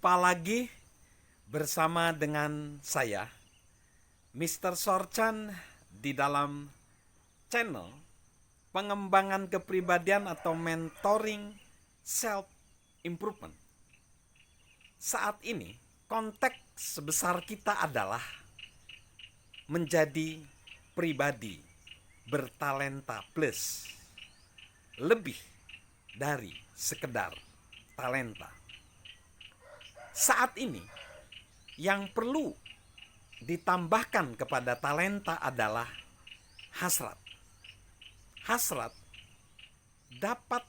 Jumpa lagi bersama dengan saya, Mr. Sorchan, di dalam channel pengembangan kepribadian atau mentoring self improvement. Saat ini konteks sebesar kita adalah menjadi pribadi bertalenta plus, lebih dari sekedar talenta. Saat ini yang perlu ditambahkan kepada talenta adalah hasrat. Hasrat dapat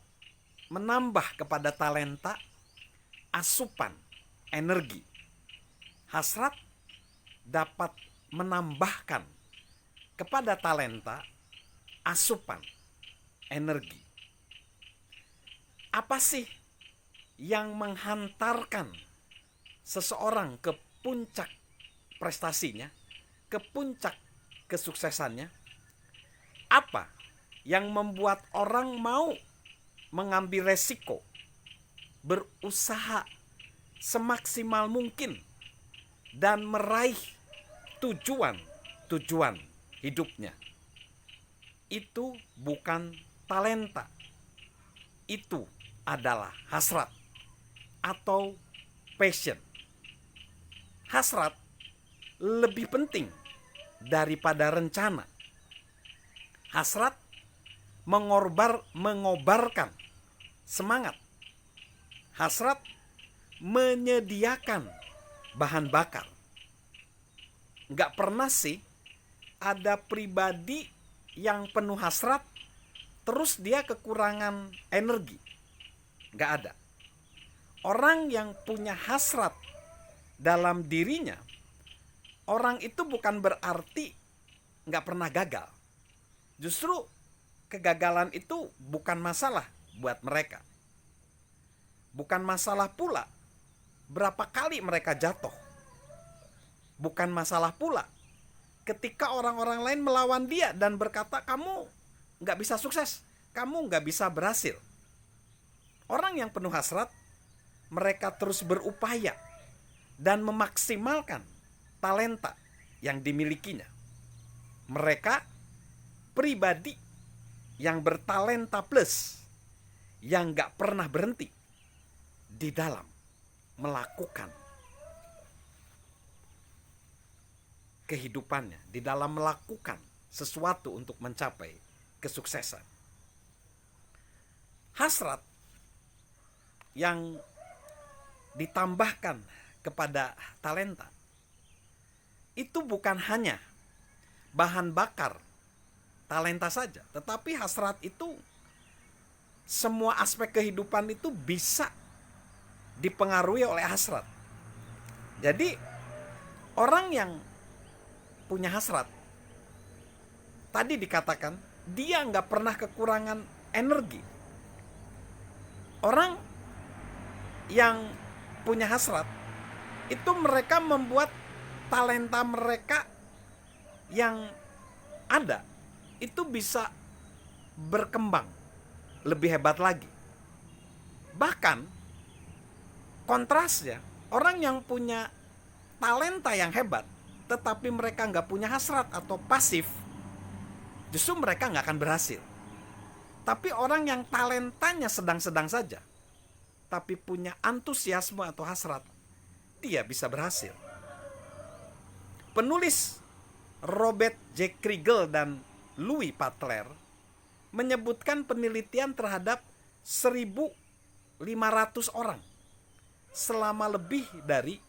menambah kepada talenta asupan energi. Hasrat dapat menambahkan kepada talenta asupan energi. Apa sih yang menghantarkan seseorang ke puncak prestasinya, ke puncak kesuksesannya? Apa yang membuat orang mau mengambil resiko, berusaha semaksimal mungkin, dan meraih tujuan hidupnya? Itu bukan talenta, itu adalah hasrat atau passion. Hasrat lebih penting daripada rencana. Hasrat mengobarkan semangat. Hasrat menyediakan bahan bakar. Nggak pernah sih ada pribadi yang penuh hasrat terus dia kekurangan energi. Nggak ada. Orang yang punya hasrat dalam dirinya, orang itu bukan berarti nggak pernah gagal. Justru kegagalan itu bukan masalah buat mereka. Bukan masalah pula berapa kali mereka jatuh. Bukan masalah pula ketika orang-orang lain melawan dia dan berkata, kamu nggak bisa sukses, kamu nggak bisa berhasil. Orang yang penuh hasrat, mereka terus berupaya dan memaksimalkan talenta yang dimilikinya. Mereka pribadi yang bertalenta plus, yang gak pernah berhenti di dalam melakukan kehidupannya, di dalam melakukan sesuatu untuk mencapai kesuksesan. Hasrat yang ditambahkan kepada talenta itu bukan hanya bahan bakar talenta saja, tetapi hasrat itu semua aspek kehidupan itu bisa dipengaruhi oleh hasrat. Jadi orang yang punya hasrat, tadi dikatakan dia nggak pernah kekurangan energi. Orang yang punya hasrat itu mereka membuat talenta mereka yang ada itu bisa berkembang lebih hebat lagi. Bahkan kontrasnya, orang yang punya talenta yang hebat tetapi mereka nggak punya hasrat atau pasif, justru mereka nggak akan berhasil. Tapi orang yang talentanya sedang-sedang saja tapi punya antusiasme atau hasrat, dia bisa berhasil. Penulis Robert J. Kriegel dan Louis Patler menyebutkan penelitian terhadap 1.500 orang selama lebih dari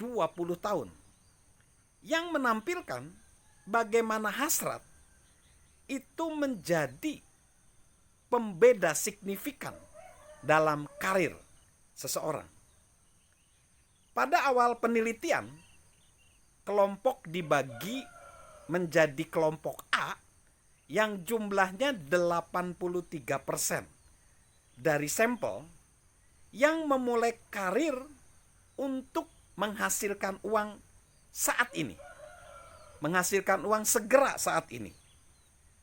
20 tahun yang menampilkan bagaimana hasrat itu menjadi pembeda signifikan dalam karir seseorang. Pada awal penelitian, kelompok dibagi menjadi kelompok A yang jumlahnya 83% dari sampel yang memulai karir untuk menghasilkan uang saat ini. Menghasilkan uang segera saat ini.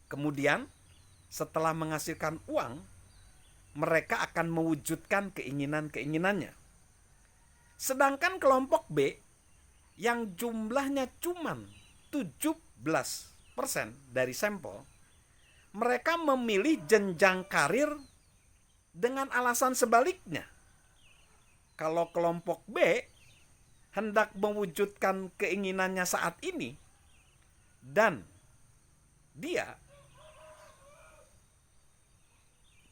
Kemudian setelah menghasilkan uang, mereka akan mewujudkan keinginan-keinginannya. Sedangkan kelompok B yang jumlahnya cuma 17% dari sampel, mereka memilih jenjang karir dengan alasan sebaliknya. Kalau kelompok B hendak mewujudkan keinginannya saat ini, dan dia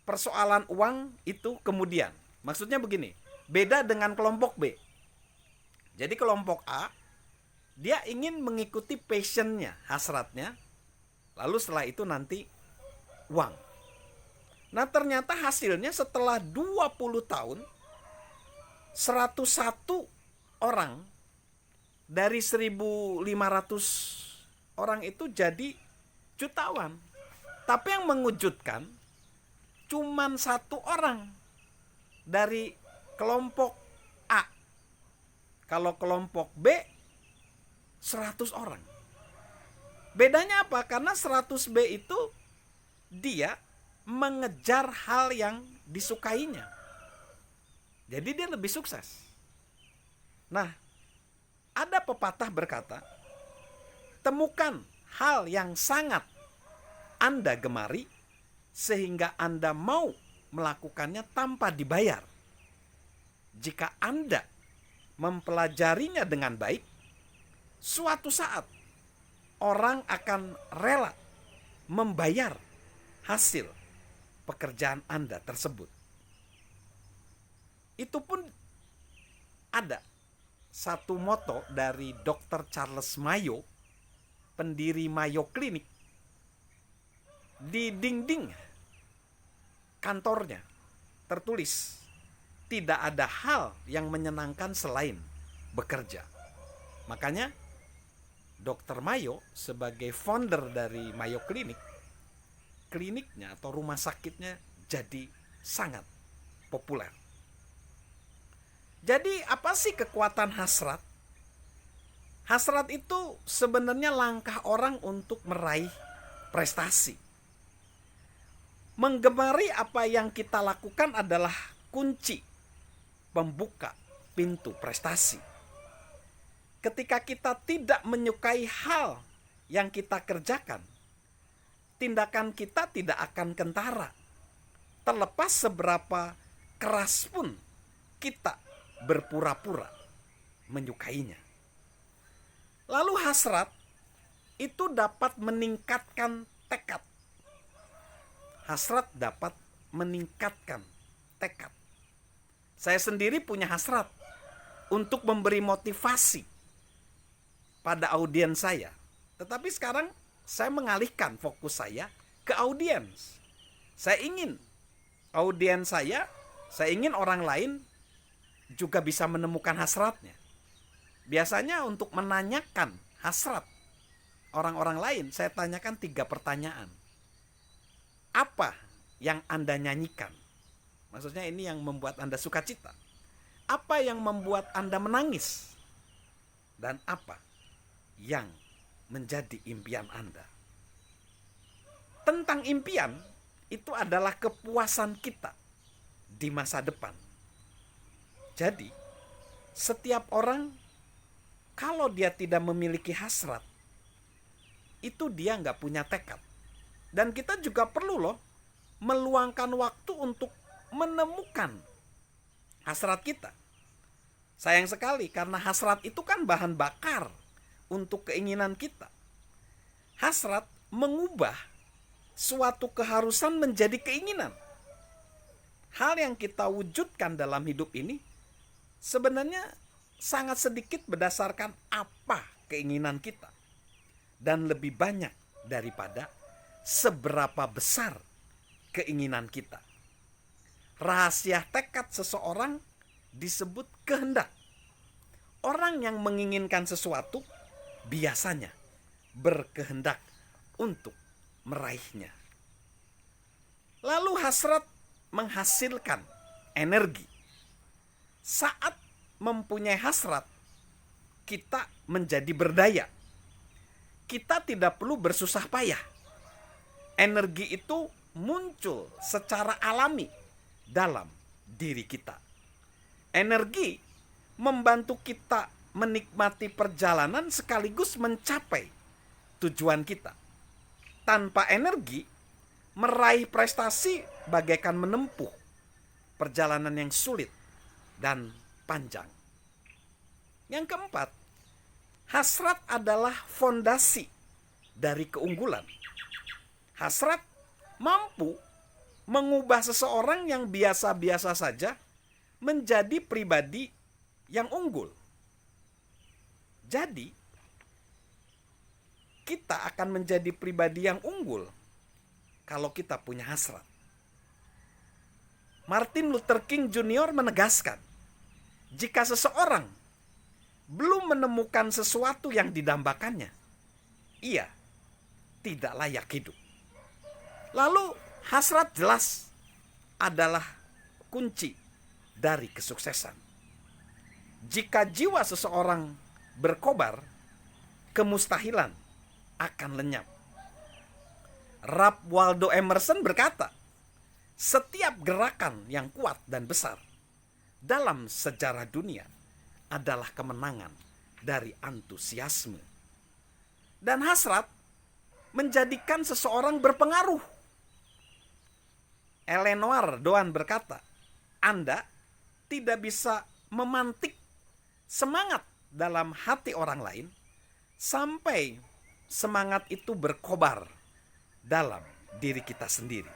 persoalan uang itu kemudian. Maksudnya begini, beda dengan kelompok B. Jadi kelompok A, dia ingin mengikuti passionnya, hasratnya, lalu setelah itu nanti uang. Nah ternyata hasilnya setelah 20 tahun, 101 orang dari 1.500 orang itu jadi jutawan. Tapi yang mengejutkan, cuman 1 orang dari kelompok A. Kalau kelompok B 100 orang. Bedanya apa? Karena 100 B itu dia mengejar hal yang disukainya. Jadi dia lebih sukses. Nah, ada pepatah berkata, temukan hal yang sangat Anda gemari sehingga Anda mau melakukannya tanpa dibayar. Jika Anda mempelajarinya dengan baik, suatu saat orang akan rela membayar hasil pekerjaan Anda tersebut. Itu pun ada satu moto dari Dr. Charles Mayo, pendiri Mayo Clinic. Di dinding kantornya tertulis, tidak ada hal yang menyenangkan selain bekerja. Makanya Dr. Mayo sebagai founder dari Mayo Clinic, kliniknya atau rumah sakitnya jadi sangat populer. Jadi apa sih kekuatan hasrat? Hasrat itu sebenarnya langkah orang untuk meraih prestasi. Menggemari apa yang kita lakukan adalah kunci pembuka pintu prestasi. Ketika kita tidak menyukai hal yang kita kerjakan, tindakan kita tidak akan kentara. Terlepas seberapa keras pun kita berpura-pura menyukainya. Lalu hasrat itu dapat meningkatkan tekad. Hasrat dapat meningkatkan tekad. Saya sendiri punya hasrat untuk memberi motivasi pada audiens saya. Tetapi sekarang saya mengalihkan fokus saya ke audiens. Saya ingin audiens saya ingin orang lain juga bisa menemukan hasratnya. Biasanya untuk menanyakan hasrat orang-orang lain, saya tanyakan 3 pertanyaan. Apa yang Anda nyanyikan? Maksudnya ini yang membuat Anda sukacita. Apa yang membuat Anda menangis? Dan apa yang menjadi impian Anda? Tentang impian, itu adalah kepuasan kita di masa depan. Jadi, setiap orang kalau dia tidak memiliki hasrat, itu dia nggak punya tekad. Dan kita juga perlu loh meluangkan waktu untuk menemukan hasrat kita. Sayang sekali karena hasrat itu kan bahan bakar untuk keinginan kita. Hasrat mengubah suatu keharusan menjadi keinginan. Hal yang kita wujudkan dalam hidup ini sebenarnya sangat sedikit berdasarkan apa keinginan kita. Dan lebih banyak daripada seberapa besar keinginan kita. Rahasia tekad seseorang disebut kehendak. Orang yang menginginkan sesuatu biasanya berkehendak untuk meraihnya. Lalu hasrat menghasilkan energi. Saat mempunyai hasrat, kita menjadi berdaya. Kita tidak perlu bersusah payah. Energi itu muncul secara alami dalam diri kita. Energi membantu kita menikmati perjalanan sekaligus mencapai tujuan kita. Tanpa energi, meraih prestasi bagaikan menempuh perjalanan yang sulit dan panjang. Yang keempat, hasrat adalah fondasi dari keunggulan. Hasrat mampu mengubah seseorang yang biasa-biasa saja menjadi pribadi yang unggul. Jadi, kita akan menjadi pribadi yang unggul kalau kita punya hasrat. Martin Luther King Jr. menegaskan, jika seseorang belum menemukan sesuatu yang didambakannya, ia tidak layak hidup. Lalu, hasrat jelas adalah kunci dari kesuksesan. Jika jiwa seseorang berkobar, kemustahilan akan lenyap. Ralph Waldo Emerson berkata, setiap gerakan yang kuat dan besar dalam sejarah dunia adalah kemenangan dari antusiasme. Dan hasrat menjadikan seseorang berpengaruh. Eleanor Doan berkata, Anda tidak bisa memantik semangat dalam hati orang lain sampai semangat itu berkobar dalam diri kita sendiri.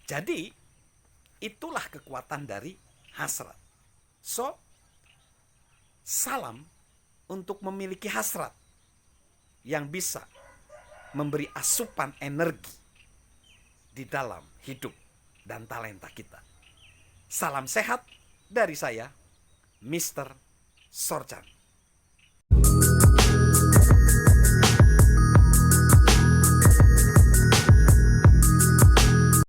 Jadi, itulah kekuatan dari hasrat. So, salam untuk memiliki hasrat yang bisa memberi asupan energi di dalam hidup dan talenta kita. Salam sehat dari saya, Mr. Sorchan.